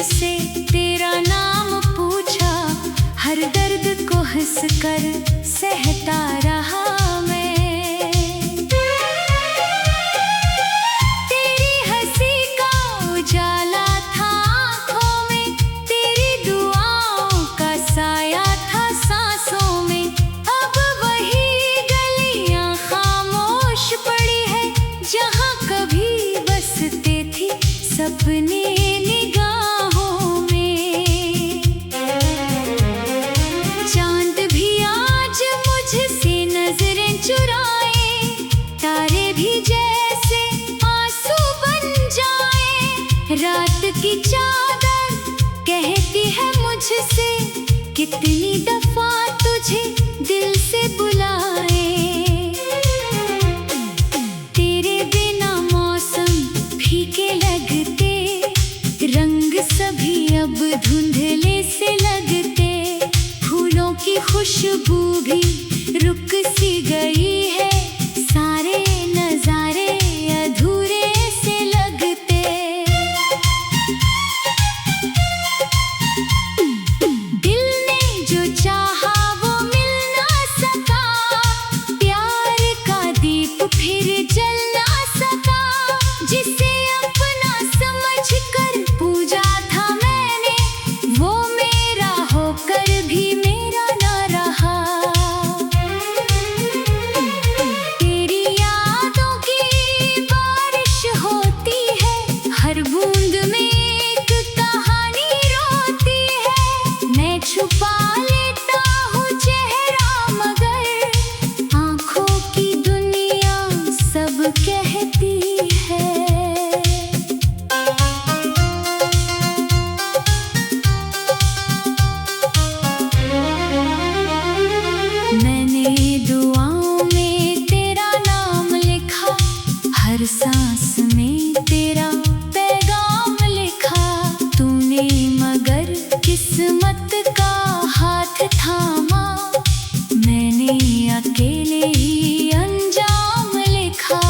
मुझसे तेरा नाम पूछा, हर दर्द को हंस कर सहता रहा मैं। तेरी हंसी का उजाला था आँखों में, तेरी दुआओं का साया था सांसों में। अब वही गलियां खामोश पड़ी है, जहाँ कभी बसते थी सपने निगाहों में। चांद भी आज मुझसे नजरें चुराए, तारे भी जैसे आंसू बन जाए। रात की चादर कहती है मुझसे, कितनी दफा तुझे दिल से बुलाए। तेरे बिना मौसम फीके लगते, रंग सभी अब धुंधले से लगते। फूलों की खुशबू भी रुक सी गई है, सारे नजारे अधूरे से लगते। दिल ने जो चाहा वो मिल ना सका, प्यार का दीप फिर जल ना सका। जिसे अपना समझ कर पूजा था मैंने, वो मेरा होकर भी मेरा ना रहा। तेरी यादों की बारिश होती है, हर बूंद में एक कहानी रोती है। मैं छुपा लेता हूँ चेहरा, मगर आँखों की दुनिया सब कहती है। मैंने दुआओं में तेरा नाम लिखा, हर सांस में तेरा पैगाम लिखा। तूने मगर किस्मत का हाथ थामा, मैंने अकेले ही अंजाम लिखा।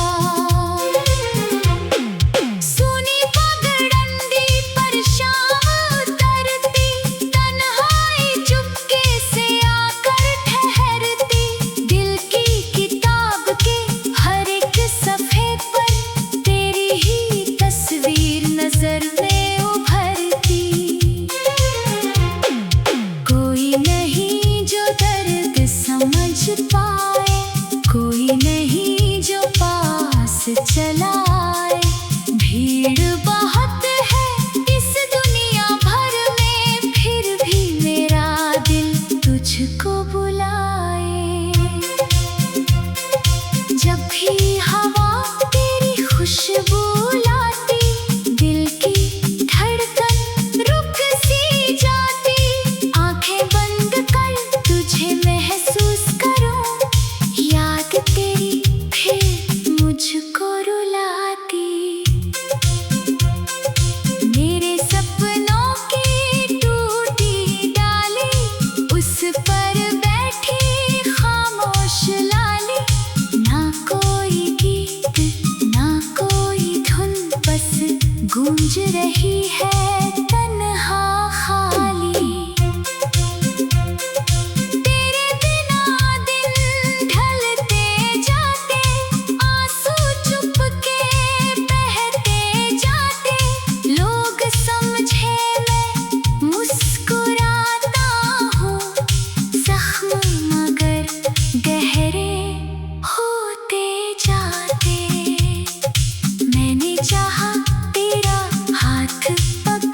सुनी पगडंडी पर शाम उतरती, तन्हाई चुपके से आकर ठहरती। दिल की किताब के हर एक सफ़े पर तेरी ही तस्वीर नजर में उभरती। कोई नहीं जो दर्द समझ पाए, कोई नहीं जो पास चला आए। भीड़ बहुत है इस दुनिया भर में, फिर भी मेरा दिल तुझको बुलाए। जब भी हवा तेरी खुशबू लाती, दिल की धड़कन रुक सी जाती। आंखें बंद कर तुझे महसूस करूं, याद तेरी फिर मुझको रुलाती। मेरे सपनों की टूटी डाली, उस पर बैठी खामोश लाली। ना कोई गीत ना कोई धुन, बस गूंज रही है तन्हा खाली। तेरे बिना दिन ढलते जाते, आंसू चुपके बहते जाते। लोग समझे मैं मुस्कुराता हूँ, जख्म मगर गहरे होते जाते। मैंने चाहा तेरा हाथ पकड़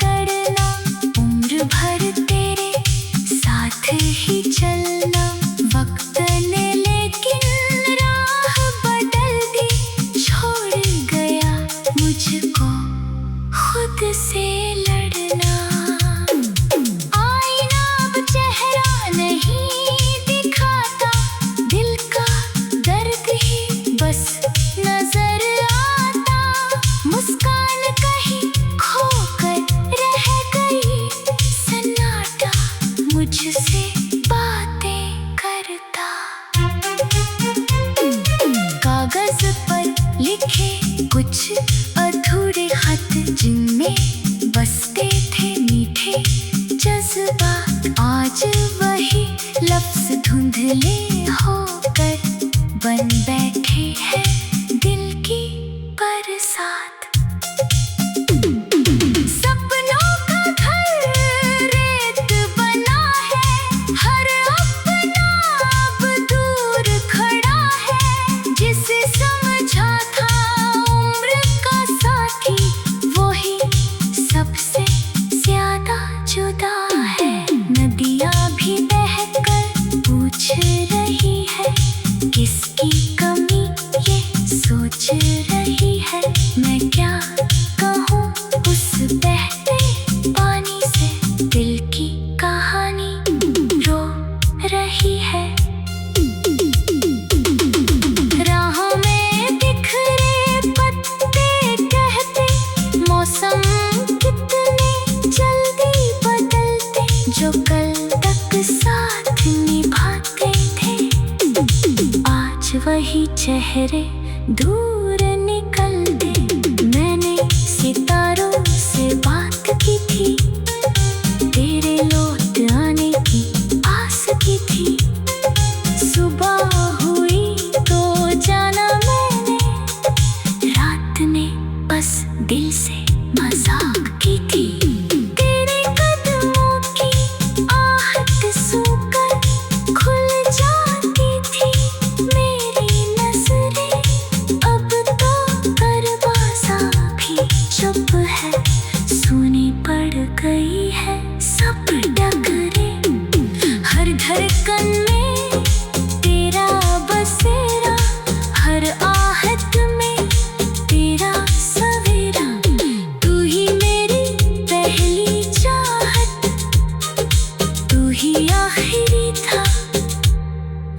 धुंधले होकर बन बैठे हैं दिल की बरसात। सपनों का घर रेत बना है, हर अपना अब दूर खड़ा है। जिसे समझा था उम्र का साथी, वही सबसे ज्यादा जुदा है। नदियाँ भी बहकर पूछ रही है, किसकी कमी ये सोच रही है। मैं क्या कहूँ उस बहते पानी से, दिल की कहानी रो रही है। राह में बिखरे पत्ते कहते, मौसम कितने जल्दी बदलते। जो कल तक साथ निभाते थे, आज वही चेहरे दूर निकलते। मैंने सितारों से बात की थी, तेरे लौट आने की आस की थी। सुबह हुई तो जाना मैंने, रात ने बस दिल से मजाक की थी। तेरे कदमों की आहट सुनकर खुल जाती थी मेरी नजरें। अब तो दरवाजा भी चुप है, सुनी पड़ गई है सब डगरे। हर धड़कन में तेरा बसेरा, हर आहट में तेरा सवेरा। तू ही मेरी पहली चाहत, तू ही आखिरी था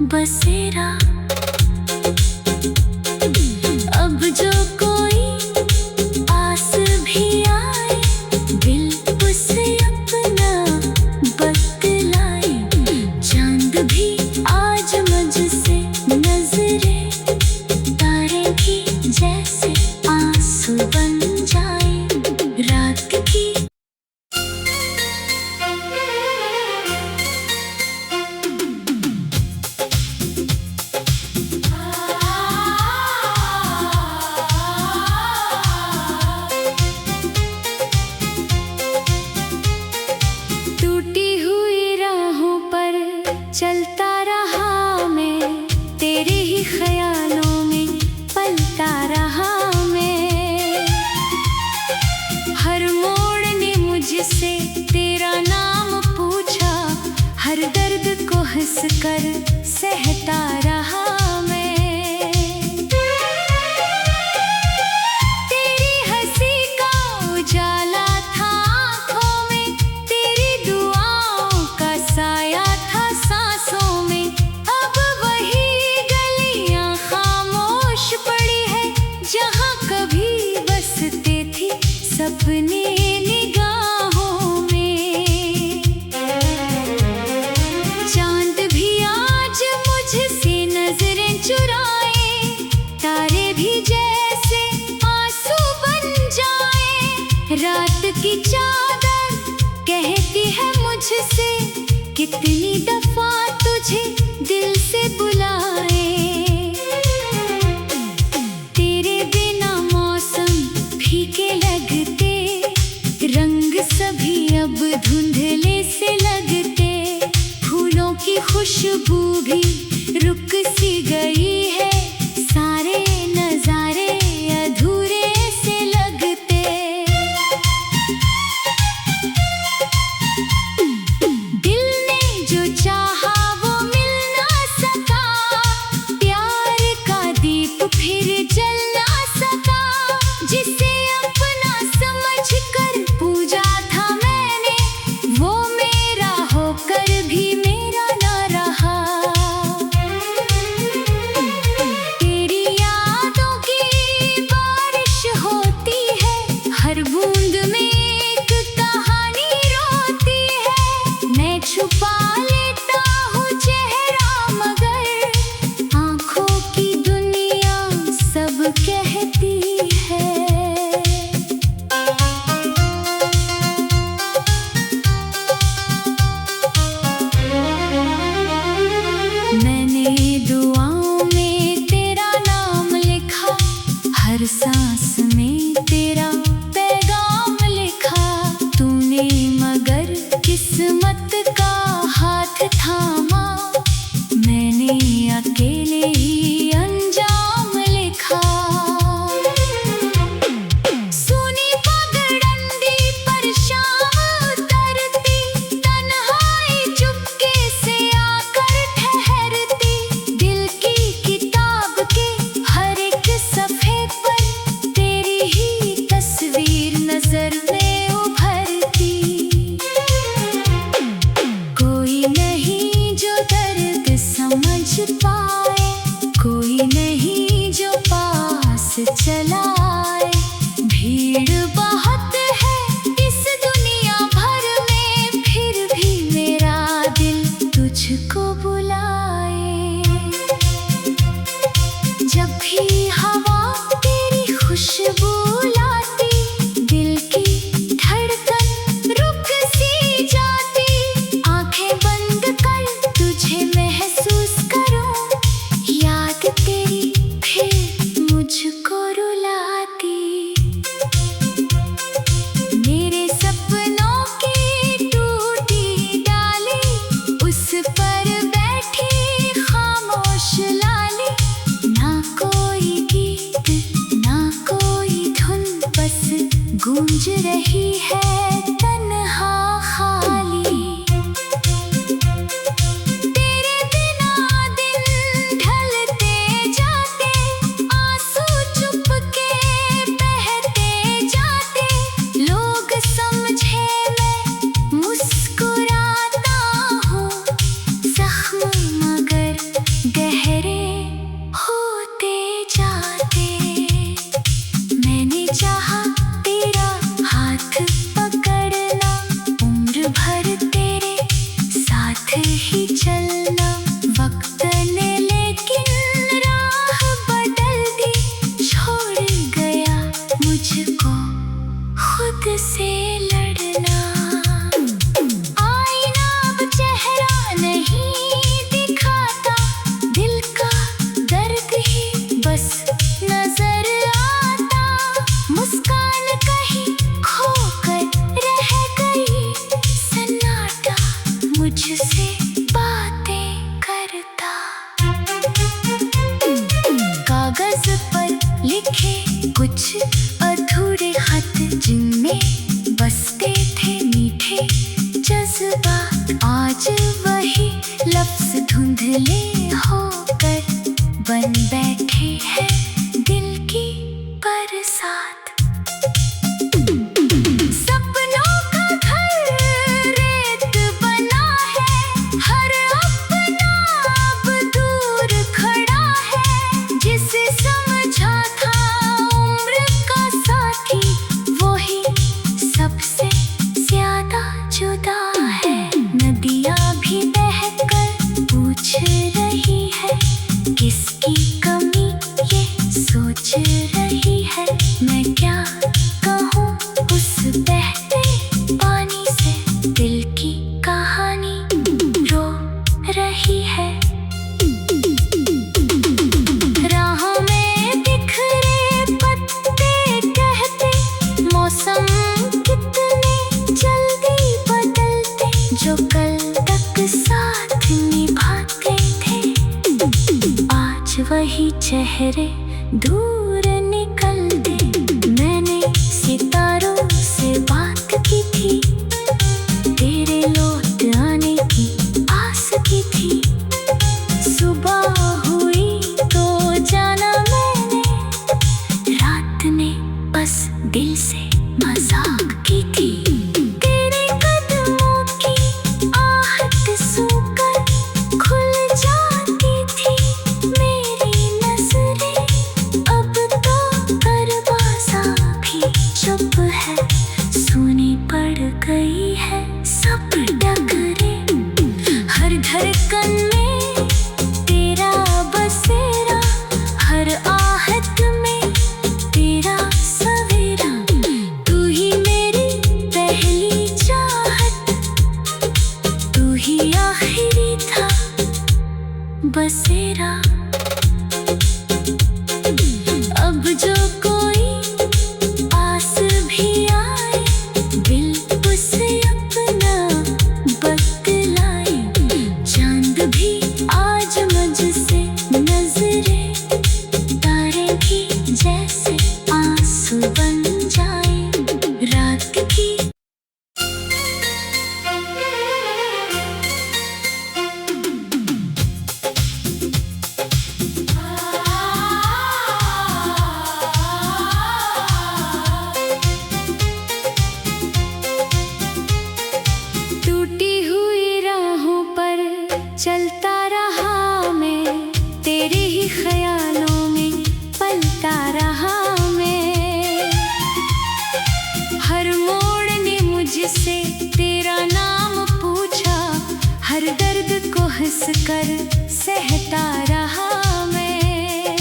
बसेरा। अब जो कोई आस भी आए, दिल उसे अपना बतलाए। चांद भी आज मुझसे नजरे, तारे भी जैसे आंसू बन जाए रात की। टूटी हुई राहों पर चलता रहा मैं, तेरे ही ख्यालों में पलता रहा मैं। हर मोड़ ने मुझसे तेरा नाम पूछा, हर दर्द को हंसकर सहता रहा मैं। तेरी हंसी का उजाला था आँखों में, तेरी दुआओं का साया था सांसों में। अब वही गलियां खामोश पड़ी है, जहाँ कभी बसते थे सपने निगाहों में। चांद भी आज मुझसे नजरें चुराए, तारे भी जैसे आंसू बन जाए। रात की चादर कहती है मुझसे, कितनी दफा तुझे दिल से बुलाए। तेरे बिना मौसम फीके लगते, रंग सभी अब धुंधले से लगते। फूलों की खुशबू भी रुक सी गई है, सारे नजारे अधूरे से लगते। दिल ने जो चाहा वो मिल ना सका, प्यार का दीप फिर जल ना सका। जिसे अपना समझ कर पूजा था मैंने, वो मेरा होकर भी मेरा ना रहा। आज वही लफ्ज धुंधले होकर बन बैठे हैं दिल की बरसात। सपनों का घर रेत बना है, हर अपना अब दूर खड़ा है। जिसे समझा था उम्र का साथी, वही सबसे ज्यादा जुदा है। नदियाँ भी बहकर पूछ रही है, किसकी कमी ये सोच रही है। मैं क्या कहूँ उस बहते पानी से, दिल की कहानी रो रही है। राहों में बिखरे पत्ते कहते, मौसम कितने जल्दी बदलते। जो कल तक साथ निभाते थे, आज वही चेहरे दूर निकलते। मैंने सितारों से बात की थी, तेरे लौट आने की आस की थी। सुबह हुई तो जाना मैंने, रात ने बस दिल से मजाक की थी। तेरे कदमों की आहट सुनकर खुल जाती थी मेरी नजरें। अब तो दरवाजा भी चुप है, सुनी पड़ गई है सब डगरें। हर धड़कन में तेरा बसेरा, हर आहट में तेरा सवेरा। तू ही मेरी पहली चाहत, तू ही आखिरी था बसेरा। अब जो कोई आस भी आए, दिल उसे अपना बतलाए। चांद भी आज मुझसे नजरें तारेंगी, जैसे आंसू बन जाए रात की। टूटी हुई राहों पर चलता रहा मैं, तेरे ही ख्यालों में पलता रहा मैं। हर मोड़ ने मुझसे तेरा नाम पूछा, हर दर्द को हंस कर सहता रहा मैं।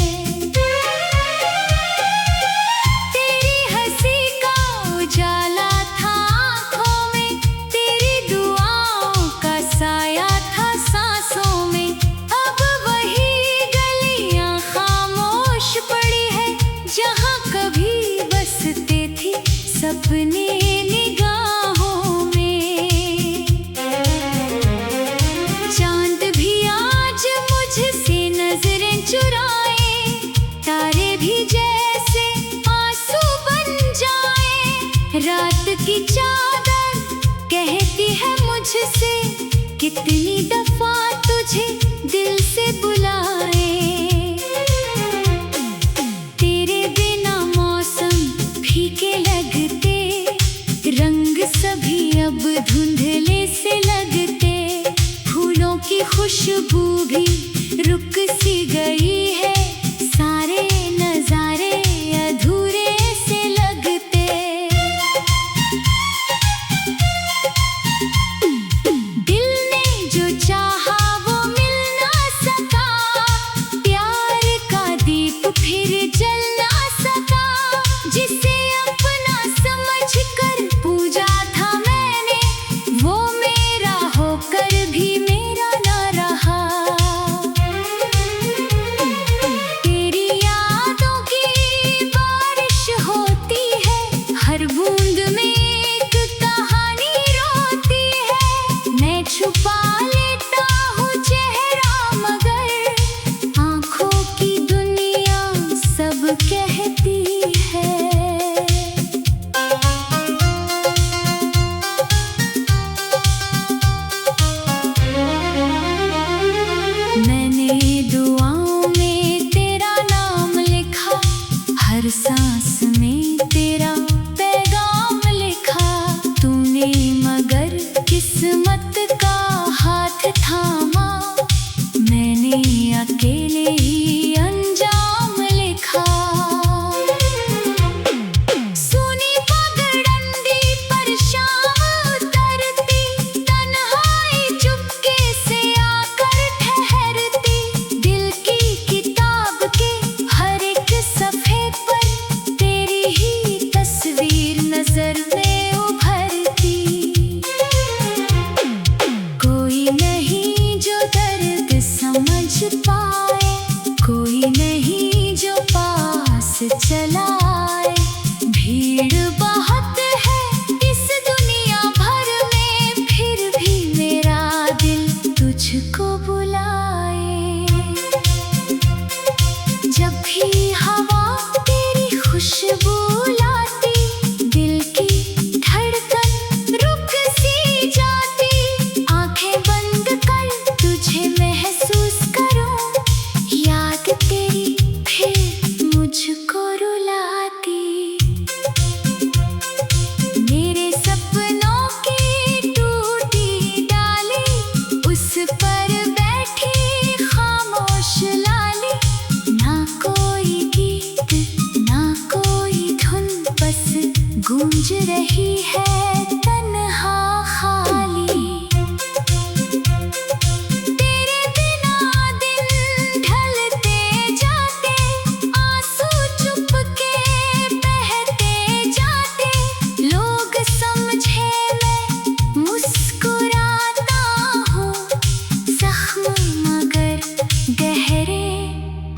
तेरी हंसी का उजाला था आँखों में, तेरी दुआओं का साया था सांसों में। अब वही गलियां खामोश पड़ी है, जहाँ कभी बसते थे सपने निगाहों में। चांद भी आज मुझसे नजरें चुराए, तारे भी जैसे आंसू बन जाए। रात की चादर कहती है मुझसे, कितनी दफा तुझे दिल से बुलाए। तेरे बिना मौसम फीके लगते, रंग सभी अब धुंधले से लगते। फूलों की खुशबू भी रुक सी गई है, सारे नजारे अधूरे से लगते। दिल ने जो चाहा वो मिल ना सका, प्यार का दीप फिर जल ना सका। जिसे अपना समझ कर पूजा था मैंने, वो मेरा होकर भी मेरा ना रहा। किस्मत का हाथ थामा, मैंने अकेले ही अंजाम लिखा। सुनी पगडंडी पर शाम उतरती, तन्हाई चुपके से आकर ठहरती। दिल की किताब के हर एक सफ़े पर तेरी ही तस्वीर नजर में उभरती। कोई नहीं जो दर्द समझ पाए, कोई नहीं जो पास चला आए। भीड़ बहुत है इस दुनिया भर में, फिर भी मेरा दिल तुझको बुलाए। जब भी हवा तेरी खुशबू लाती, दिल की धड़कन रुक सी जाती। आंखें बंद कर तुझे महसूस करूं, याद तेरी फिर मुझको रुलाती। मेरे सपनों की टूटी डाली, उस पर बैठी खामोश लाली। ना कोई गीत ना कोई धुन, बस गूंज रही है तन्हा खाली। तेरे बिना दिन ढलते जाते, आंसू चुपके बहते जाते। लोग समझे मैं मुस्कुराता हूँ, जख्म मगर गहरे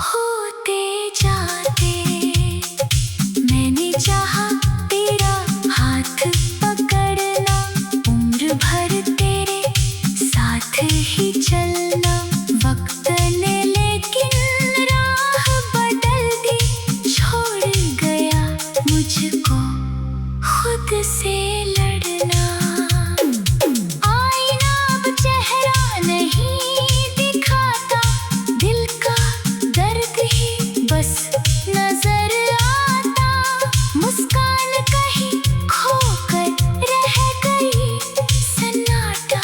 होते जाते। मैंने चाहा तेरा हाथ पकड़ना, उम्र भर तेरे साथ ही चलना। वक्त ने लेकिन राह बदल दी, छोड़ गया मुझको खुद से लड़ना। आईना अब चेहरा नहीं दिखाता, दिल का दर्द ही बस नजर आता। मुस्कान कहीं खोकर रह गई, सन्नाटा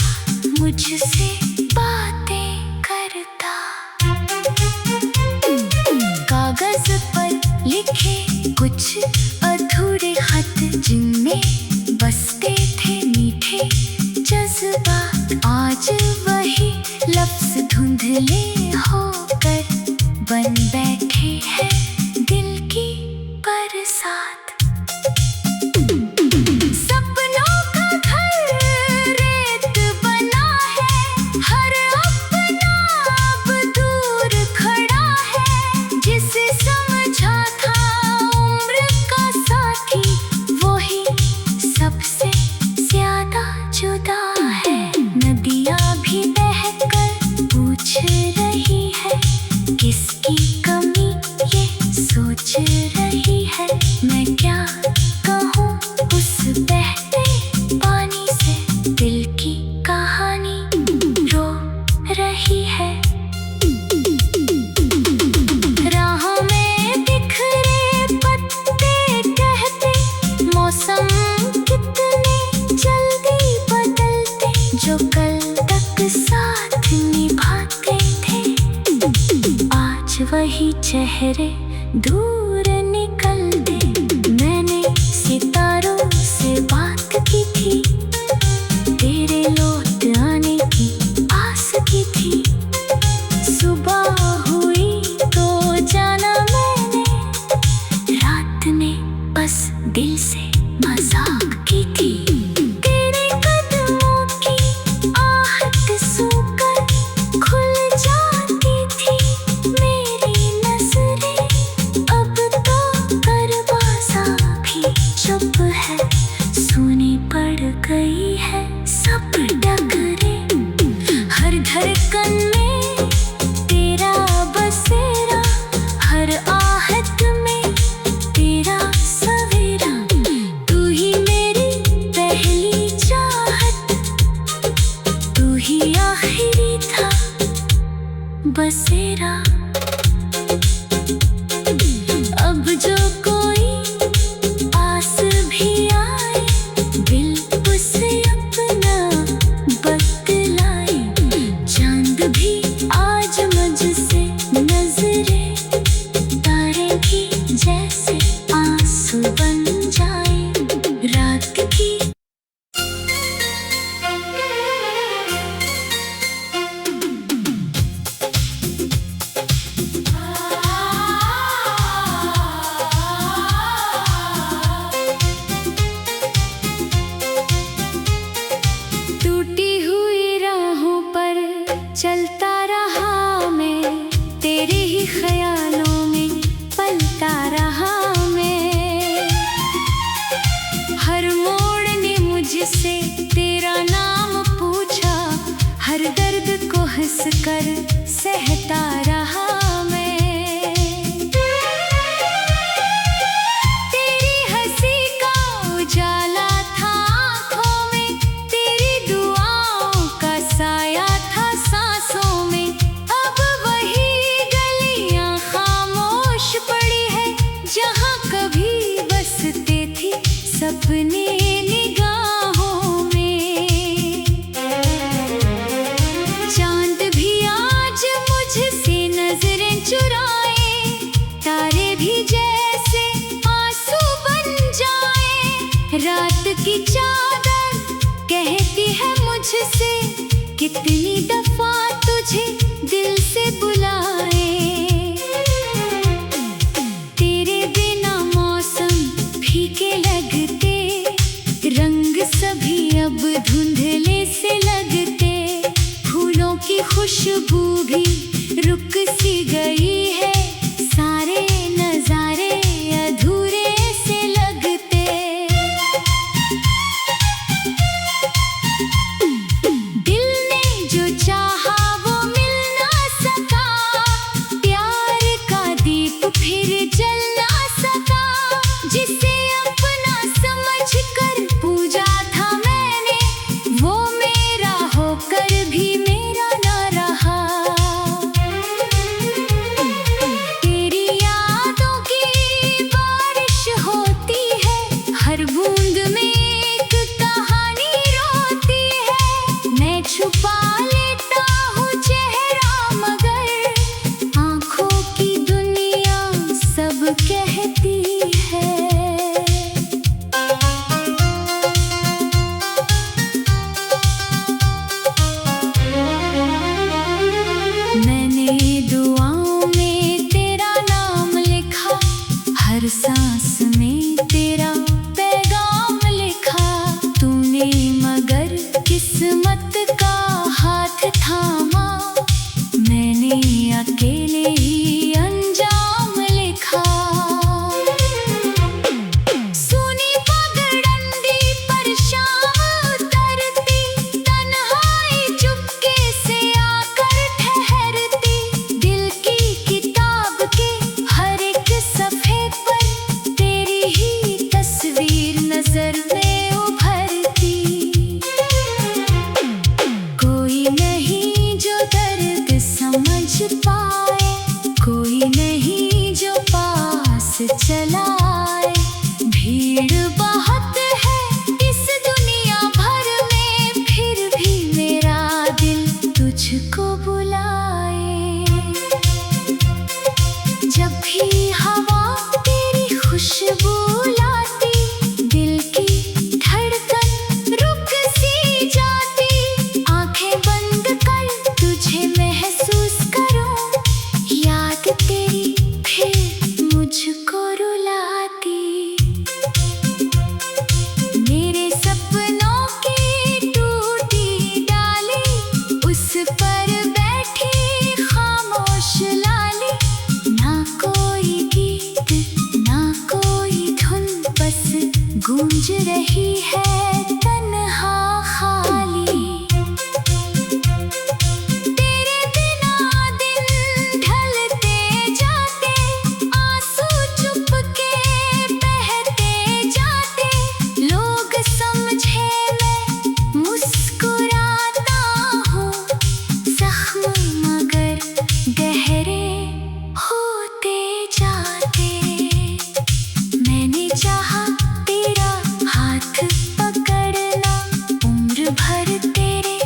मुझसे बातें करता। कागज पर लिखे कुछ अधूरे खत, जिनमें बसते थे मीठे जज्बात। आज वही लफ्ज धुंधले होकर बन बैठे हैं दिल की बरसात। सपनों का घर रेत बना है, हर अपना अब दूर खड़ा है। जिसे समझा था उम्र का साथी, वही सबसे ज्यादा जुदा है। नदियाँ भी बहकर पूछ रही है, किसकी कमी ये सोच रही है। मैं क्या कहूँ उस बहते पानी से, दिल की कहानी रो रही है। राह में बिखरे पत्ते कहते, मौसम कितने जल्दी बदलते। जो कल तक साथ निभाते थे, आज वही चेहरे दूर निकलते। मैंने सितारों से बात की थी, तेरे लौट आने की आस की थी। सुबह हुई तो जाना मैंने, रात ने बस दिल से मजाक की थी। तेरे कदमों की आहट सुनकर खुल जाती थी मेरी नजरें। अब तो दरवाजा भी चुप है, सुनी पड़ गई है सब डगरे। हर धड़कन में तेरा बसेरा, हर आहट में तेरा सवेरा। तू ही मेरी पहली चाहत, तू ही आखिरी था बसेरा। अब जो कोई आस भी आए, दिल उसे अपना चलता रहा मैं तेरे ही ख्यालों में, पलता रहा मैं। हर मोड़ ने मुझसे तेरा नाम पूछा, हर दर्द को हंस कर सहता रहा मैं। तेरी हंसी का उजाला था आँखों में, तेरी दुआओं का साया था सांसों में। अब वही गलियां खामोश पड़ी है, जहाँ कभी बसते थे सपने निगाहों में। चांद भी आज मुझसे नजरें चुराए, तारे भी जैसे आंसू बन जाए। रात की चादर कहती है मुझसे, कितनी दफा तुझे दिल से बुलाए। तेरे बिना मौसम फीके लगते, रंग सभी अब धुंधले से लगते। फूलों की खुशबू भी रुक सी गई है, सारे नजारे अधूरे से लगते। दिल ने जो चाहा वो मिल ना सका, प्यार का दीप फिर जल ना सका। जिसे अपना समझ कर पूजा था मैंने, वो मेरा होकर भी मेरा ना रहा। तेरी यादों की बारिश होती है, हर बूंद में एक कहानी रोती है। मैं छुपा लेता हूँ चेहरा, मगर आँखों की दुनिया सब कहती है। मैंने दुआओं में तेरा नाम लिखा, हर सांस में तेरा पैगाम लिखा। तूने मगर किस्मत का हाथ थामा, मैंने अकेले ही अंजाम लिखा। सुनी पगडंडी पर शाम उतरती, तन्हाई चुपके से आकर ठहरती। दिल की किताब के हर एक सफ़े पर तेरी ही तस्वीर नजर में उभरती। कोई नहीं जो दर्द समझ पाए, कोई नहीं जो पास चला आए। भीड़ बहुत है इस दुनिया भर में, फिर भी मेरा दिल तुझको बुलाए। जब भी हवा तेरी खुशबू लाती, दिल की धड़कन रुक सी जाती। आंखें बंद कर तुझे महसूस करूं, याद तेरी फिर मुझको रुलाती। मेरे सपनों की टूटी डाली, उस पर बैठी खामोश लाली। ना कोई गीत ना कोई धुन, बस गूंज रही है तन्हा खाली। तेरे बिना दिन ढलते जाते, आंसू चुपके बहते जाते। लोग समझे मैं मुस्कुराता हूँ, जख्म मगर गहरे होते जाते। मैंने चाहा तेरा हाथ पकड़ना, उम्र भर तेरे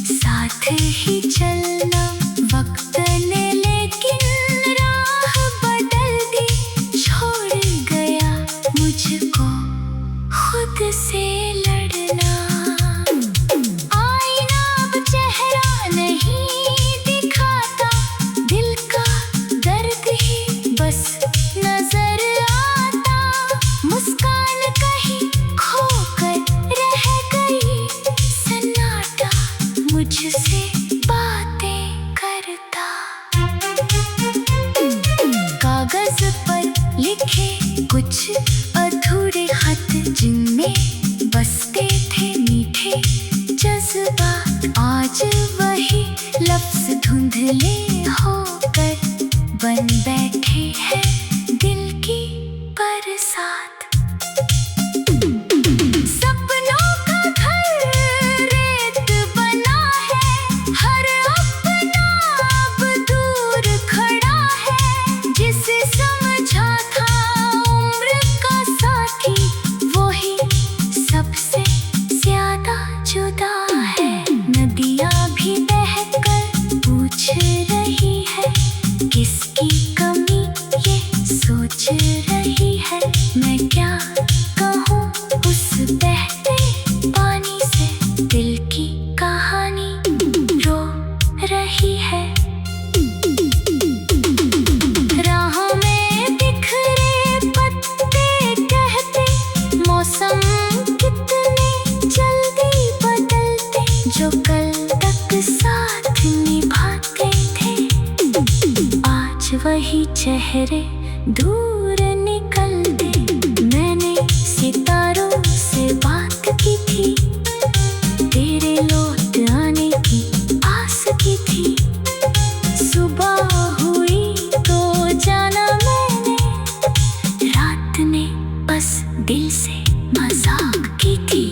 साथ ही चलना। वक्त ने लेकिन राह बदल दी, छोड़ गया मुझको खुद से लड़ना। आईना अब चेहरा नहीं दिखाता, दिल का दर्द ही बस नजर आता। मुस्कान कहीं खोकर रह गई, सनम आज वही लफ्ज धुंधले होकर बन बैठे हैं दिल की बरसात। सपनों का घर रेत बना है, हर अपना अब दूर खड़ा है। जिसे समझा था उम्र का साथी, वही सबसे ज्यादा जुदा है। नदियाँ भी बहकर पूछ रही है, किसकी कमी ये सोच रही है। मैं क्या कहूँ उस बहते पानी से, दिल की कहानी रो रही है। राह में बिखरे पत्ते कहते, मौसम कितने जल्दी बदलते। जो कल तक साथ निभाते थे, आज वही चेहरे दूर निकल गए। मैंने सितारों से बात की थी, तेरे लौट आने की आस की थी। सुबह हुई तो जाना मैंने, रात ने बस दिल से मजाक की थी।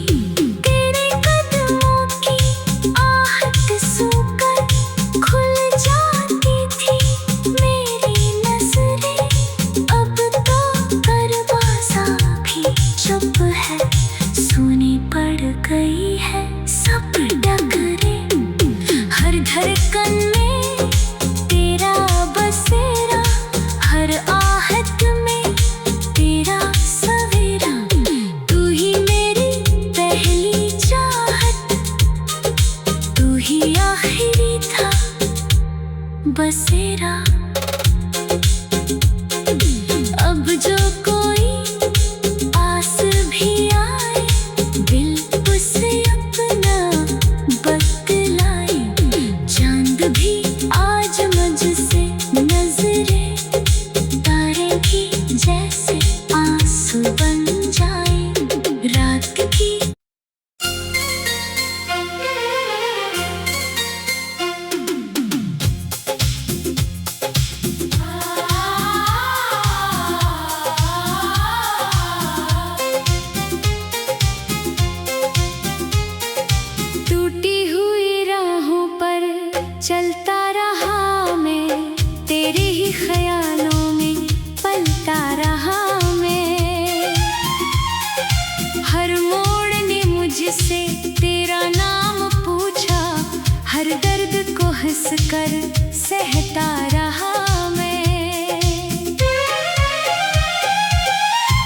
तेरे कदमों की आहट सुनकर खुल जाती थी मेरी नजरें। अब तो दरवाजा भी चुप है, सुनी पड़ गई है सब डगरे। हर धड़कन में तेरा बसेरा, हर आहट में तेरा सवेरा। तू ही मेरी पहली चाहत, तू ही आखिरी था बसेरा। अब जो कोई आस भी आए, दिल उसे अपना बतलाए। चांद भी आज मुझसे नजरें तारेंगी, जैसे आंसू बन जाए रात की। टूटी हुई राहों पर चलता रहा मैं, तेरे ही ख्यालों में पलता रहा मैं। हर मोड़ ने मुझसे तेरा नाम पूछा, हर दर्द को हंस कर सहता रहा मैं।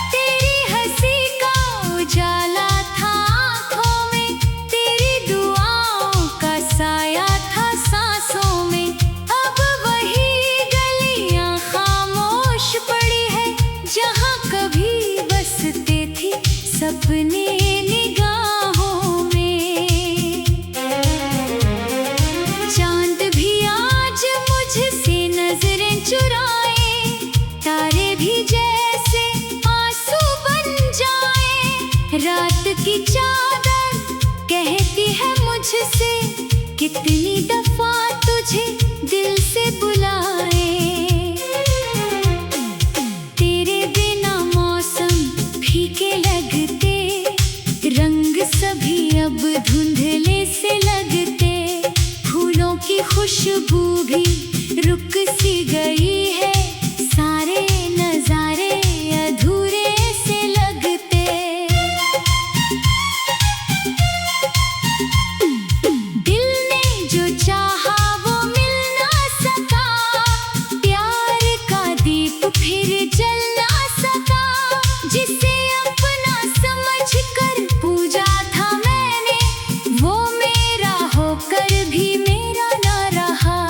तेरी हंसी का उजाला था आँखों में, तेरी दुआओं का साया था सांसों में। अब वही गलियां खामोश पड़ी है, जहाँ कभी बसते थे सपने निगाहों में। चांद भी आज मुझसे नजरें चुराए, तारे भी जैसे आंसू बन जाए। रात की चादर कहती है मुझसे, कितनी दफा तुझे दिल से बुलाए। तेरे बिना मौसम फीके लगते, रंग सभी अब धुंधले से लगते। फूलों की खुशबू भी रुक सी गई है, सारे नजारे अधूरे से लगते। दिल ने जो चाहा वो मिल ना सका, प्यार का दीप फिर जल ना सका। जिसे अपना समझ कर पूजा था मैंने, वो मेरा होकर भी मेरा ना रहा।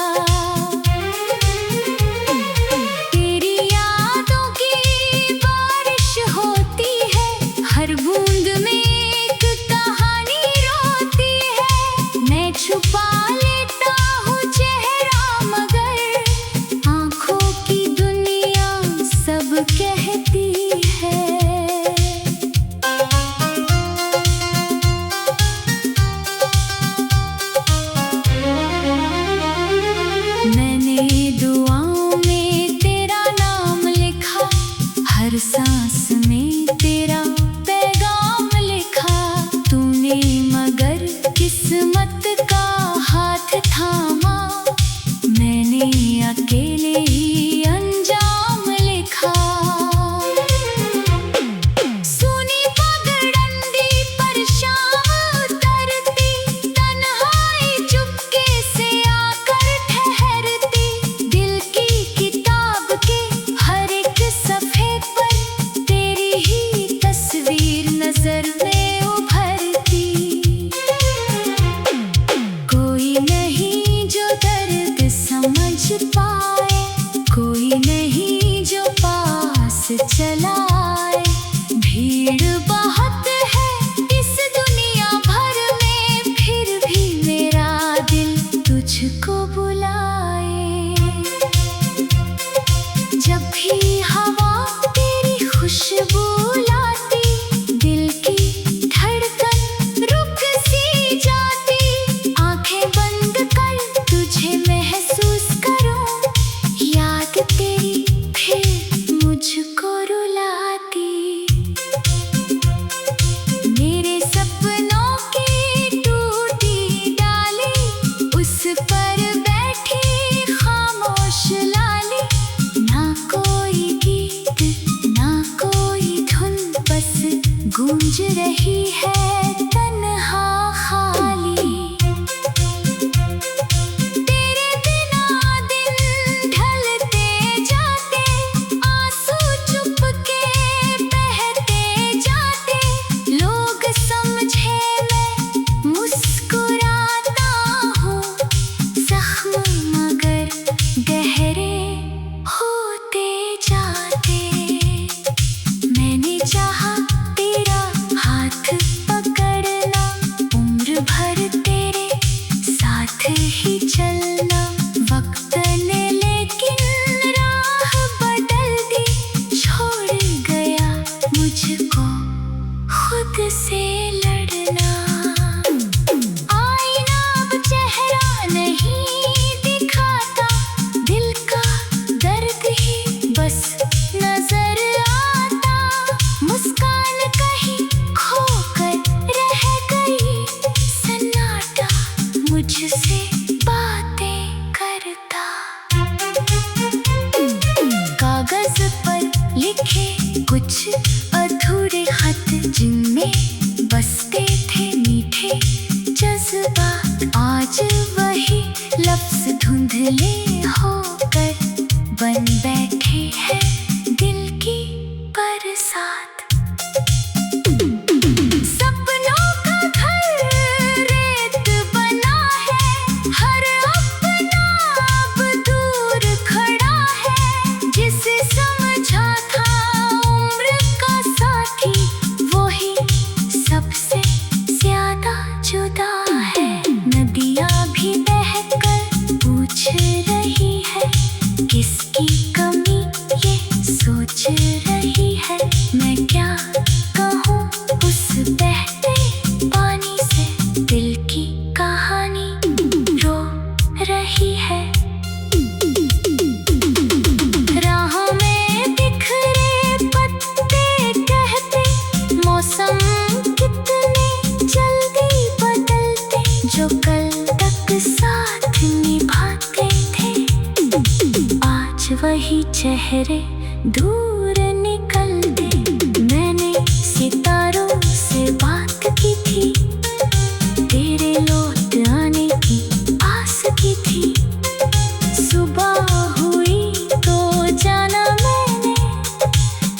किस्मत का हाथ थामा, मैंने अकेले ही अंजाम लिखा। सुनी पगडंडी पर शाम उतरती, तन्हाई चुपके से आकर ठहरती। दिल की किताब के हर एक सफ़े पर तेरी ही तस्वीर नजर में उभरती। कोई नहीं जो दर्द समझ पाए, कोई नहीं जो पास चला आए। भीड़ बहुत है इस दुनिया भर में, फिर भी मेरा दिल तुझको बुलाए। जब भी हवा तेरी खुशबू लाती, दिल की धड़कन रुक सी जाती। आंखें बंद कर तुझे महसूस करूं, याद तेरी फिर मुझको रुलाती। मेरे सपनों की टूटी डाली, उस पर बैठी खामोश लाली। ना कोई गीत ना कोई धुन, बस गूंज रही है तन्हा खाली। तेरे बिना दिन ढलते जाते, आंसू चुपके बहते जाते। लोग समझे मैं मुस्कुराता हूँ, जख्म मगर गहरे होते जाते। मैंने चाहा तेरा हाथ पकड़ना, उम्र भर तेरे साथ ही चलना। वक्त ने लेकिन राह बदल दी, छोड़ गया मुझको खुद से लड़ना। आईना अब चेहरा नहीं दिखाता, दिल का दर्द ही बस नजर आता। मुस्कान कहीं खोकर रह गई, सन्नाटा मुझसे बातें करता। कागज पर लिखे कुछ अधूरे खत, जिनमें बसते थे मीठे जज्बात। आज वही लफ्ज धुंधले होकर बन बैठे हैं दिल की बरसात। सपनों का घर रेत बना है, हर अपना अब दूर खड़ा है। जिसे समझा था उम्र का साथी, वही सबसे ज्यादा जुदा है। नदियाँ भी बहकर पूछ रही है, किसकी कमी ये सोच रही है। मैं क्या कहूँ उस बहते पानी से, दिल की कहानी रो रही है। राहों में बिखरे पत्ते कहते, मौसम कितने जल्दी बदलते। जो कल तक साथ निभाते थे, आज वही चेहरे दूर निकलते। मैंने सितारों से बात की थी, तेरे लौट आने की आस की थी। सुबह हुई तो जाना मैंने,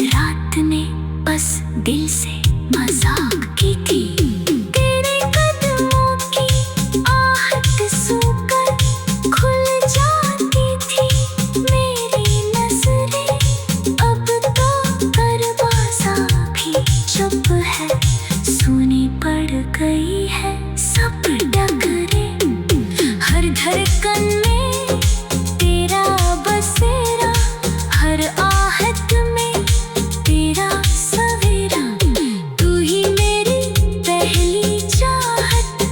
रात ने बस दिल से मजाक की थी। तेरे कदमों की आहट सुनकर खुल जाती थी मेरी नजरें। अब तो दरवाजा भी चुप है, सुनी पड़ गई है सब डगरे। हर धड़कन में तेरा बसेरा, हर आहट में तेरा सवेरा। तू ही मेरी पहली चाहत,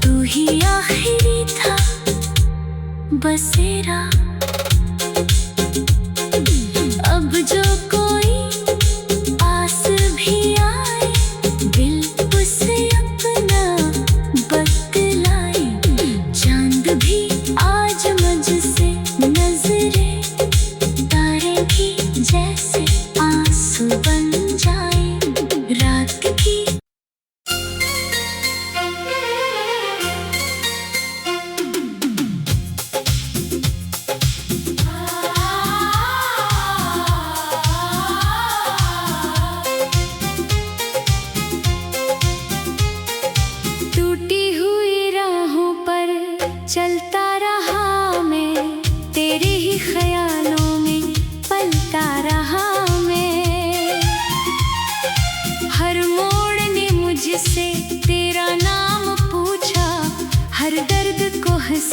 तू ही आखिरी था बसेरा। अब जो कोई आस भी आए, दिल उसे अपना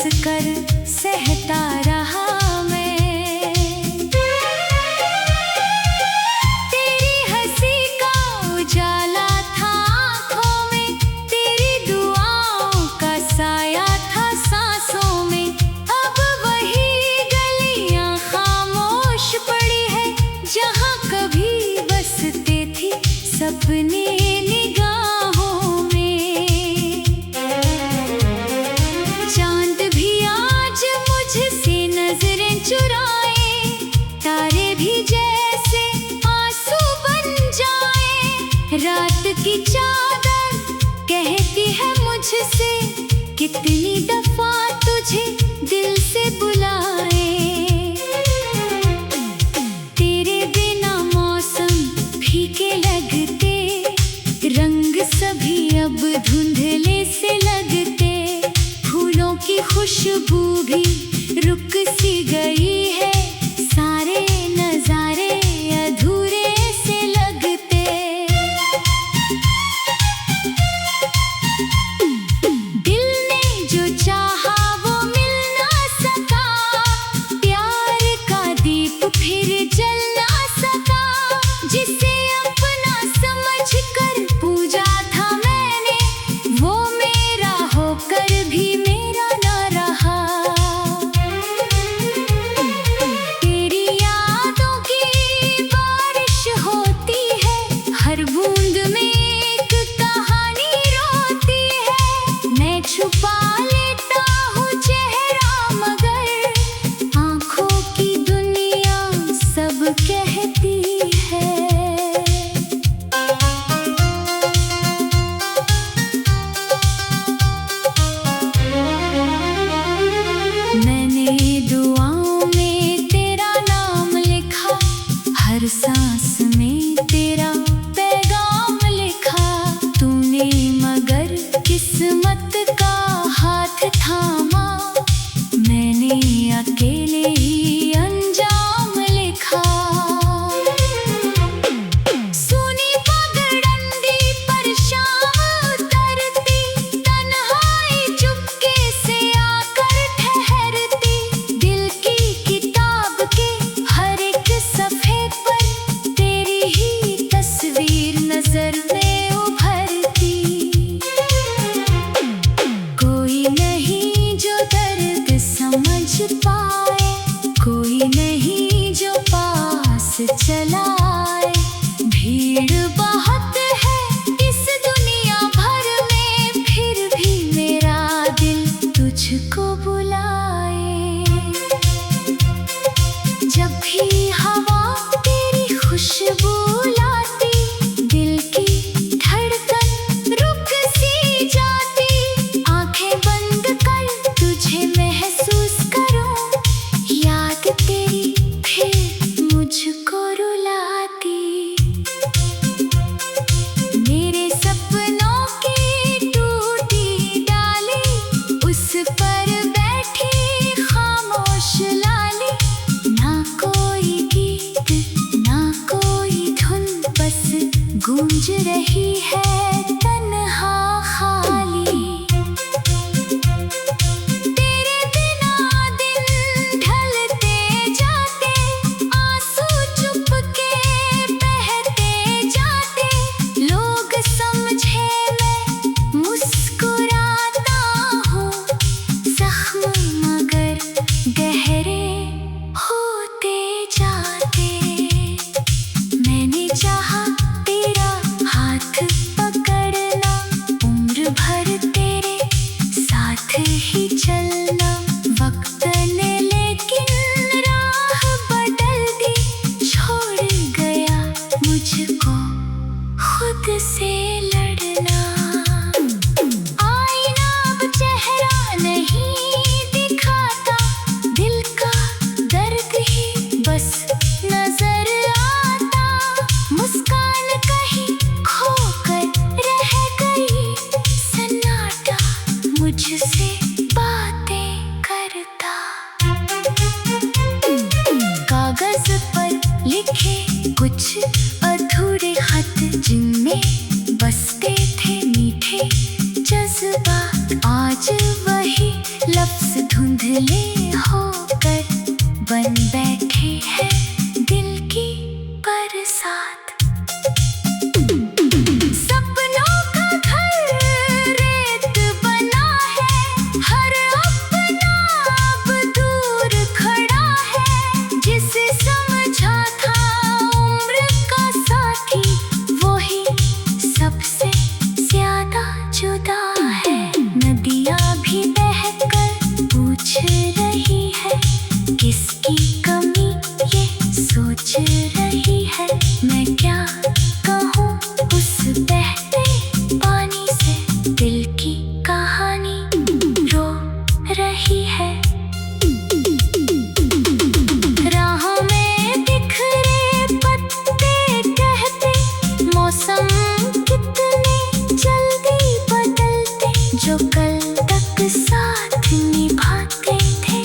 कर सहता रहा मैं। तेरी हंसी का उजाला था आँखों में, तेरी दुआओं का साया था सांसों में। अब वही गलियां खामोश पड़ी है जहाँ कभी बसते थे सपने निगाहों में। चांद भी आज मुझसे नजरें चुराए, तारे भी जैसे आंसू बन जाए। रात की चादर कहती है मुझसे कितनी दफा तुझे दिल से बुलाए। तेरे बिना मौसम फीके लगते, रंग सभी अब धुंधले से लगते। फूलों की खुशबू भी रुक सी गई है, सारे नजारे अधूरे से लगते। दिल ने जो चाहा वो मिल ना सका, प्यार का दीप फिर जल ना सका। जिसे अपना समझकर पूजा था मैंने, वो मेरा होकर भी मेरा ना रहा। तेरी यादों की बारिश होती है, हर बूंद में एक कहानी रोती है। मैं छुपा लेता हूँ चेहरा मगर आँखों की दुनिया सब कहती है। मैंने दुआओं में तेरा नाम लिखा, हर सांस में तेरा पैगाम लिखा। तूने मगर किस्मत का हाथ थामा, मैंने अकेले ही अंजाम लिखा। सुनी पगडंडी पर शाम उतरती, तन्हाई चुपके से आकर ठहरती। दिल की किताब के हर एक सफ़े पर तेरी ही तस्वीर नजर में उभरती। कोई नहीं जो दर्द समझ पाए, कोई नहीं जो पास चला आए। भीड़ बहुत है इस दुनिया भर में, फिर भी मेरा दिल तुझको बुलाए। जब भी हवा तेरी खुशबू लाती, दिल की धड़कन रुक सी जाती। आंखें बंद कर तुझे महसूस करूं, याद तेरी फिर मुझको रुलाती। मेरे सपनों की टूटी डाली, उस पर बैठी खामोश लाली। ना कोई गीत ना कोई धुन, बस गूंज रही है तन्हा खाली। तेरे बिना दिन ढलते जाते, आंसू चुपके बहते जाते। लोग समझे मैं मुस्कुराता हूँ, जख्म मगर गहरे होते जाते। मैंने चाहा तेरा हाथ पकड़ना, उम्र भर तेरे साथ ही चलना। वक्त ने लेकिन राह बदल दी, छोड़ गया मुझको खुद से लड़ना। आईना अब चेहरा नहीं दिखाता, दिल का दर्द ही बस नजर आता। मुस्कान कहीं खोकर रह गई, सन्नाटा मुझसे बातें करता। कागज पर लिखे कुछ अधूरे खत, जिनमें बसते थे मीठे जज्बात। आज वही लफ्ज धुंधले होकर बन बैठे हैं दिल की बरसात। सपनों का घर रेत बना है, हर अपना अब दूर खड़ा है। जिसे समझा था उम्र का साथी, वही सबसे ज्यादा जुदा है। नदियाँ भी बहकर पूछ रही है, किसकी कमी ये सोच रही है। मैं क्या कहूँ उस बहते पानी से, दिल की कहानी रो रही है। राहों में बिखरे पत्ते कहते, मौसम कितने जल्दी बदलते। जो कल तक साथ निभाते थे,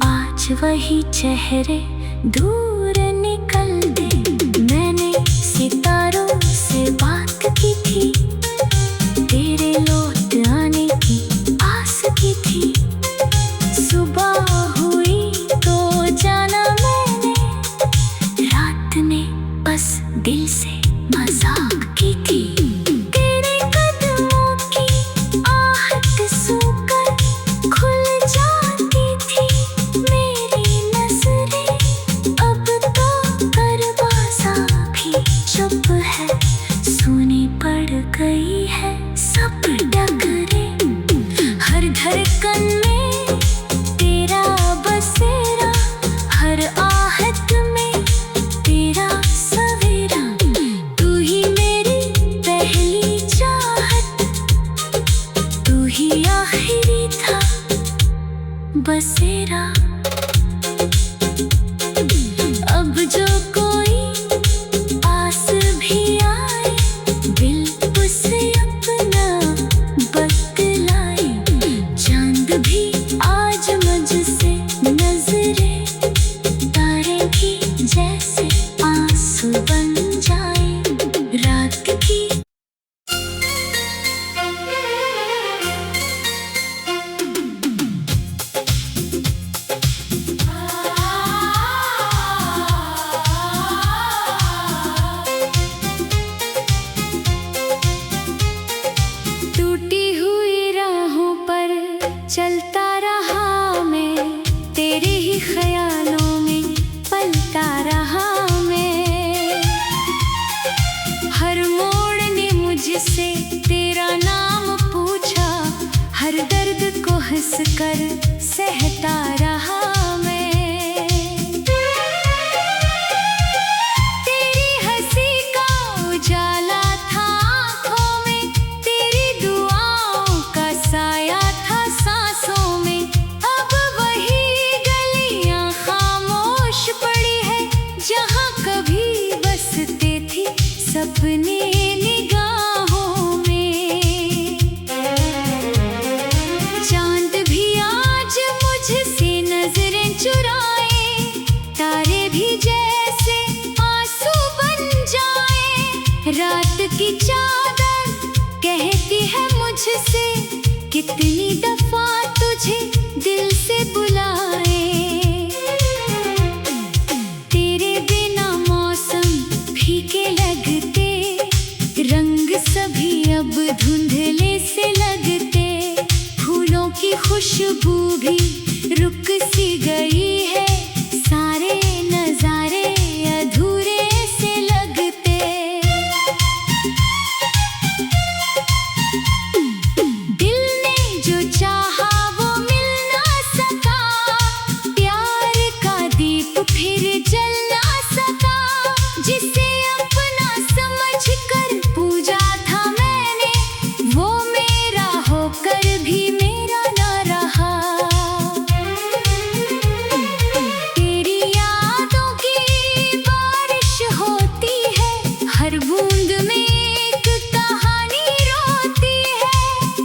आज वही चेहरे दूर निकलते। मैंने सितारों से बात की थी, तेरे लौट आने की आस की थी। सुबह हुई तो जाना मैंने, रात ने बस दिल से मजाक की थी। तेरे कदमों की आहट सुनकर खुल जाती थी मेरी नजरें। अब तो दरवाजा भी चुप है, सुनी पड़ गई है सब डगरे। हर धड़कन में तेरा बसेरा, हर आहट में तेरा सवेरा। तू ही मेरी पहली चाहत, तू ही आखिरी था बसेरा। अब जो कोई आस भी आए, दिल उसे अपना बतलाए। चांद भी आज मुझसे नजरे, तारे भी जैसे आंसू बन जाए। रात की टूटी हुई राहों पर चलता रहा मैं, तेरे ही ख्यालों में पलता रहा मैं। हर मोड़ ने मुझसे तेरा नाम पूछा, हर दर्द को हंस कर सहता रहा मैं। तेरी हंसी का उजाला था आँखों में, तेरी दुआओं का साया था सांसों में। अब वही गलियां खामोश पड़ी है, जहाँ कभी बसते थे सपने निगाहों में। चांद भी आज मुझसे नजरें चुराए, तारे भी जैसे आंसू बन जाए। रात की चादर कहती है मुझसे, कितनी दफा तुझे दिल से बुलाए। तेरे बिना मौसम फीके लगते, रंग सभी अब धुंधले से लगते। फूलों की खुशबू भी रुक सी गई है, सारे नजारे अधूरे से लगते। दिल ने जो चाहा वो मिल ना सका, प्यार का दीप फिर जल ना सका। जिसे अपना समझ कर पूजा था मैंने, वो मेरा होकर भी मेरा ना रहा। तेरी यादों की बारिश होती है, हर बूंद में एक कहानी रोती है।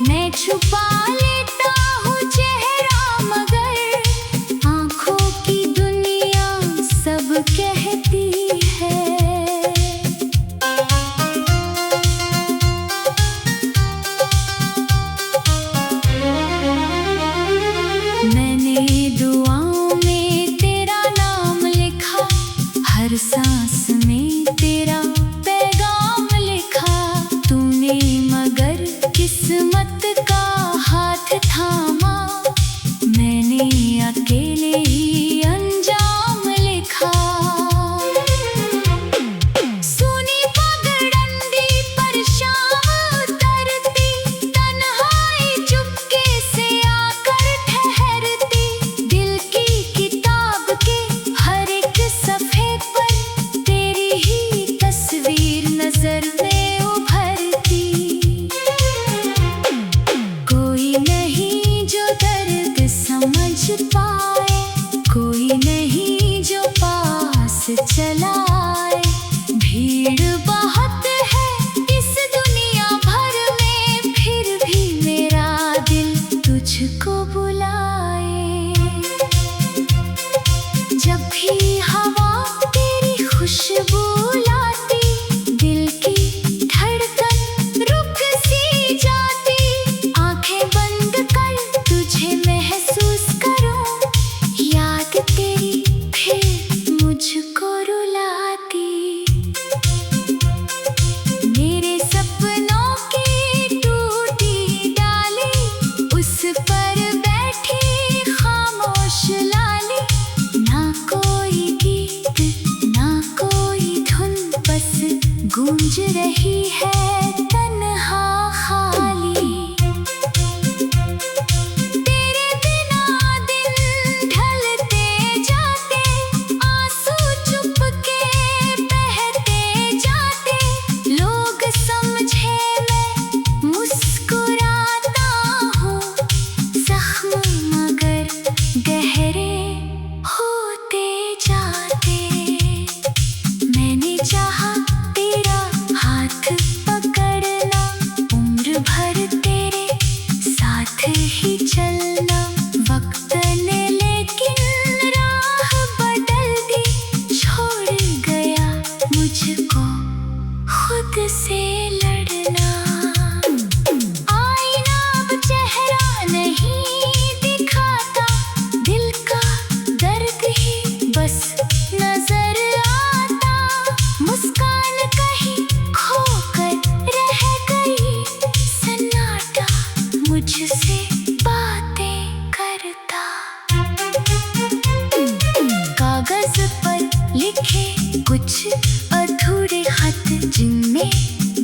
मैं छुपा लेता हूँ चेहरा, मगर आँखों की दुनिया सब कहती है। पाए, कोई नहीं जो पास चलाए। भीड़ बहुत है इस दुनिया भर में, फिर भी मेरा दिल तुझको बुलाए। जब भी हवा तेरी खुशबू लाती, दिल की धड़कन रुक सी जाती। आंखें बंद कर तुझे महसूस करूं, याद तेरी फिर मुझको रुलाती। मेरे सपनों की टूटी डाली, उस पर बैठी खामोश लाली। ना कोई गीत ना कोई धुन, बस गूंज रही है तन्हा खाली। तेरे बिना दिन ढलते जाते, आंसू चुपके बहते जाते। लोग समझे मैं मुस्कुराता हूँ, जख्म मगर गहरे होते जाते। मैंने चाहा तेरा हाथ पकड़ना, उम्र भर तेरे साथ ही चलना। वक्त ने लेकिन राह बदल दी, छोड़ गया मुझको खुद से लड़ना। आईना अब चेहरा नहीं दिखाता, दिल का दर्द ही बस नजर आता। मुस्कान कहीं खोकर रह गई, सन्नाटा मुझसे बातें करता। कागज पर लिखे कुछ अधूरे खत, जिनमें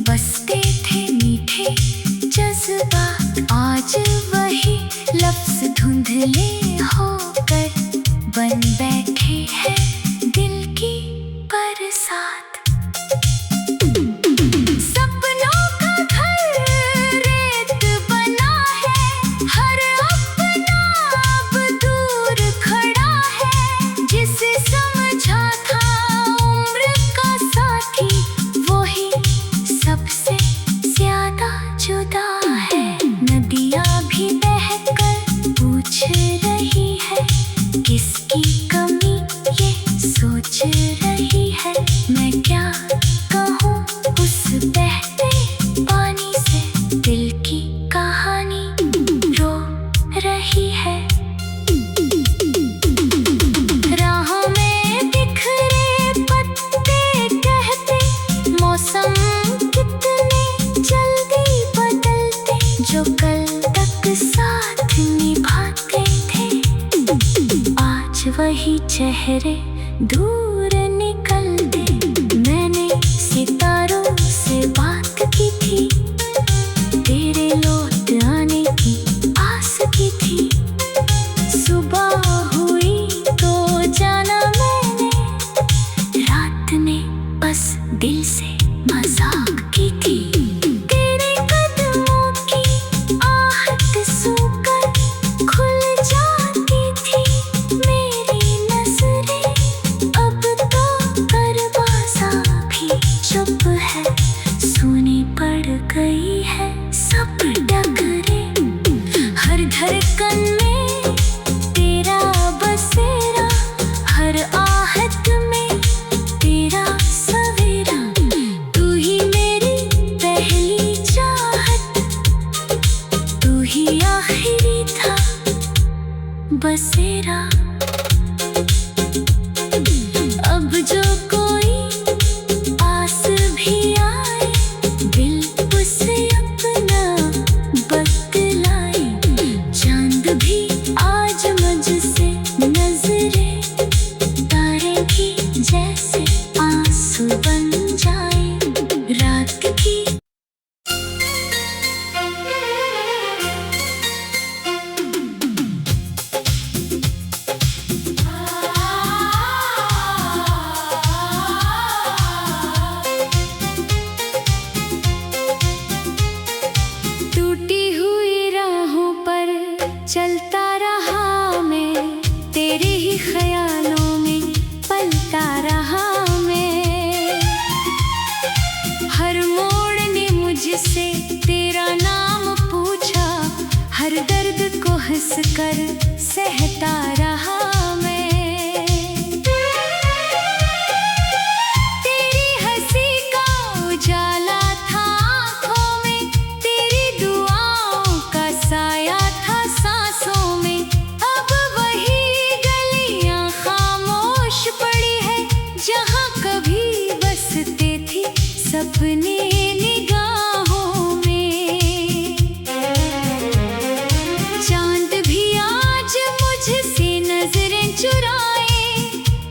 बसते थे मीठे जज्बात। आज वही लफ्ज धुंधले होकर बन बैठे हैं दिल की बरसात। सपनों का घर रेत बना है, हर अपना अब दूर खड़ा है। जिसे समझा था उम्र का साथी, वही सबसे ज्यादा जुदा है। नदियाँ भी बहकर पूछ रही है, किसकी कमी ये सोच रही है। मैं क्या कहूँ उस बहते पानी से, दिल की कहानी रो रही है। राहों में बिखरे पत्ते कहते, मौसम कितने जल्दी बदलते। जो कल तक साथ निभाते थे, आज वही चेहरे दूर निकलते। मैंने सितारों से बात की थी, तेरे लौट आने की आस की थी। सुबह हुई तो जाना मैंने, रात ने बस दिल से मजाक की थी। तेरे कदमों की आहट सुनकर खुल जाती थी मेरी नजरें। अब तो दरवाजा भी चुप है, सुनी पड़ गई है सब डगरे। हर धड़कन में तेरा बसेरा, हर आहट में तेरा सवेरा। तू ही मेरी पहली चाहत, तू ही आखिरी था बसेरा। अब जो कोई आस भी आए, दिल उसे अपना बतलाए। चांद भी आज मुझसे नजरें तारेंगी, जैसे आंसू बन जाए रात की। चलता रहा मैं, ख्यालों में पलता रहा मैं। हर मोड़ ने मुझसे तेरा नाम पूछा, हर दर्द को हंसकर सहता रहा मैं। तेरी हंसी का उजाला था आँखों में, तेरी दुआओं का साया था सांसों में। अब वही गलियां खामोश पड़ी है जहाँ कभी बसते थे सपने निगाहों में। चांद भी आज मुझसे नजरें चुराए,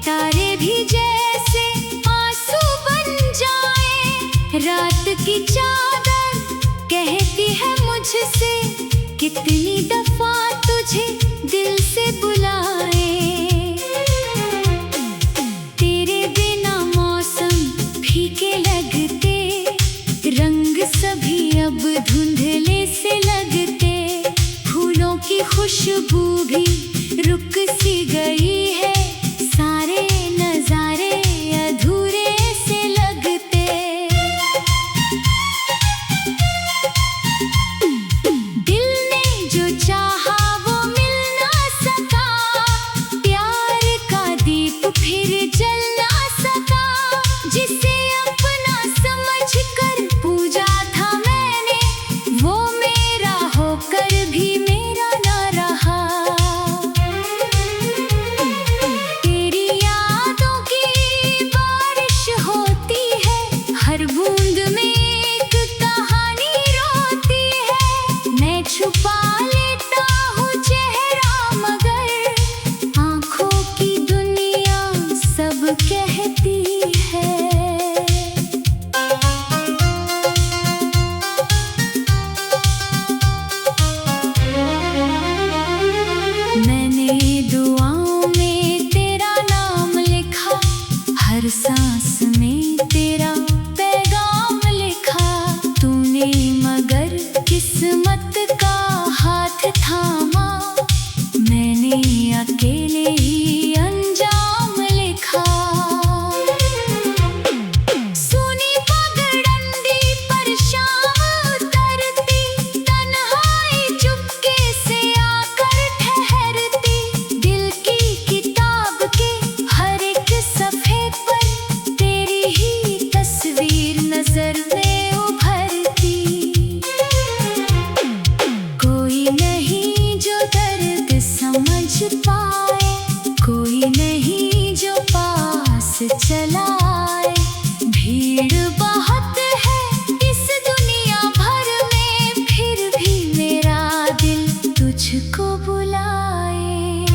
तारे भी जैसे आंसू बन जाए। रात की चादर कहती है मुझसे कितनी दफा तुझे दिल से बुलाए। तेरे बिना मौसम फीके लगते, रंग सभी अब धुंधले से लगते। फूलों की खुशबू भी रुक सी गई है, सारे नजारे अधूरे से लगते। दिल ने जो चाहा वो मिल ना सका, प्यार का दीप फिर जल ना सका। जिसे अपना समझकर पूजा था मैंने, वो मेरा होकर भी मेरा ना रहा। तेरी यादों की बारिश होती है, हर बूंद में एक कहानी रोती है। मैं छुपा लेता हूँ चेहरा मगर आँखों की दुनिया सब कहती है। मैंने दुआओं में तेरा नाम लिखा, हर सांस में तेरा पैगाम लिखा। तूने मगर किस्मत का हाथ थामा, मैंने अकेले ही अंजाम लिखा। सुनी पगडंडी पर शाम उतरती, तन्हाई चुपके से आकर ठहरती। दिल की किताब के हर एक सफ़े पर तेरी ही तस्वीर नजर में उभरती। कोई नहीं जो दर्द समझ पाए, कोई नहीं जो पास चला आए। भीड़ बहुत है इस दुनिया भर में, फिर भी मेरा दिल तुझको बुलाए।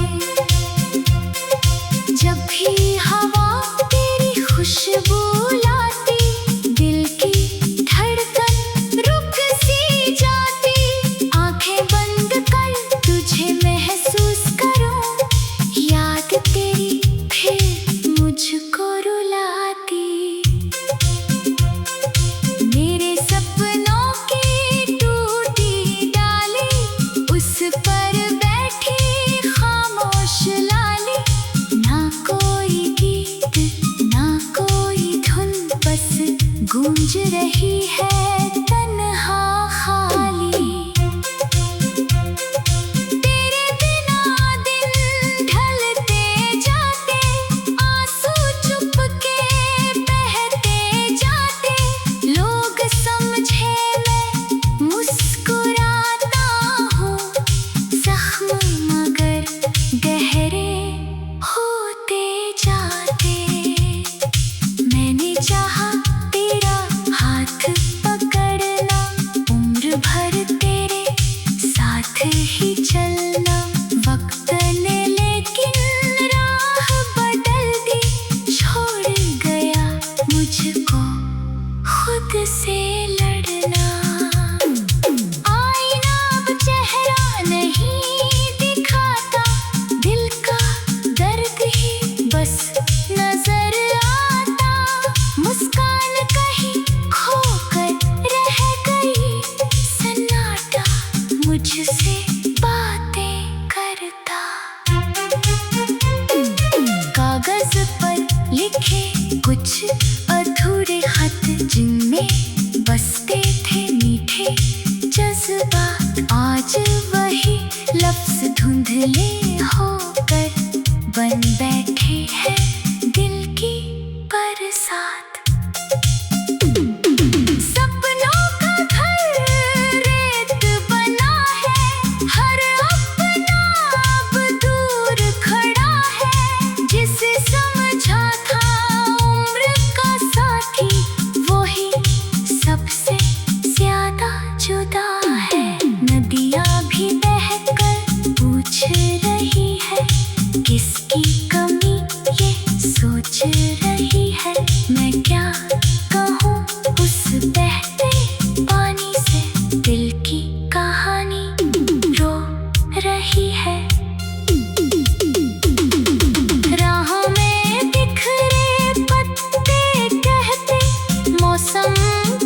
जब भी हवा तेरी खुशबू लाती, दिल की धड़कन रुक सी जाती। आंखें बंद कर तुझे महसूस करूं, याद तेरी फिर मुझको रुलाती। मेरे सपनों की टूटी डाली, उस पर बैठी खामोश लाली। ना कोई गीत ना कोई धुन, बस गूंज रही है तन्हा खाली। तेरे बिना दिन ढलते जाते, आंसू चुपके बहते जाते। लोग समझे मैं मुस्कुराता हूँ, जख्म मगर गहरे होते जाते। मैंने चाहा तेरा हाथ पकड़ना, उम्र भर तेरे साथ ही चलना। वक्त ने लेकिन राह बदल दी, छोड़ गया मुझको खुद से लड़ना। आईना अब चेहरा नहीं दिखाता, दिल का दर्द ही बस नजर आता। मुस्कान कहीं खोकर रह गई, सन्नाटा मुझसे बातें करता। में बसते थे मीठे जज्बात, आज वही लफ्ज धुंधले होकर बन बैठे हैं दिल की बरसात। सपनों का घर रेत बना है, हर अपना अब दूर खड़ा है। जिसे समझा था उम्र का साथी, वही सबसे ज्यादा जुदा है। नदियाँ भी बहकर पूछ रही है, किसकी कमी ये सोच रही है। मैं क्या कहूँ उस बहते पानी से, दिल की कहानी रो रही है। राहों में बिखरे पत्ते कहते, मौसम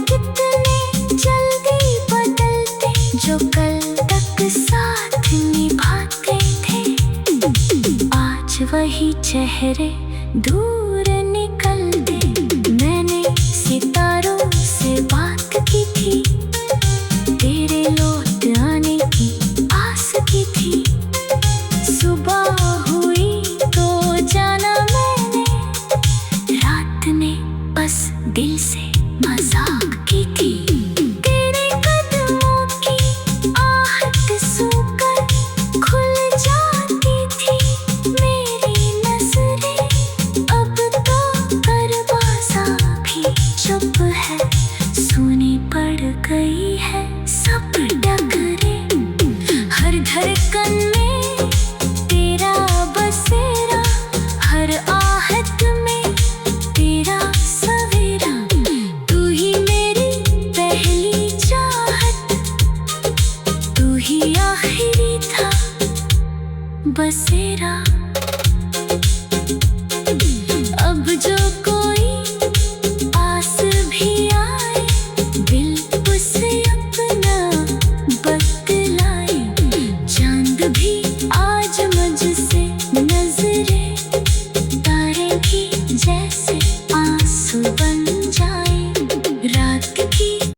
कितने जल्दी बदलते। जो कल तक साथ निभाते थे, आज वही चेहरे दूर निकलते। मैंने सितारों से बात की थी, तेरे लौट आने की आस की थी। सुबह हुई तो जाना मैंने, रात ने बस दिल से मजाक की थी। तेरे कदमों की आहट सुनकर खुल जाती थी मेरी नजरें। अब तो दरवाजा भी चुप है, सुनी पड़ गई है सब डगरे। हर धड़कन में तेरा बसेरा, हर आहट में तेरा सवेरा। तू ही मेरी पहली चाहत, तू ही आखिरी था बसेरा।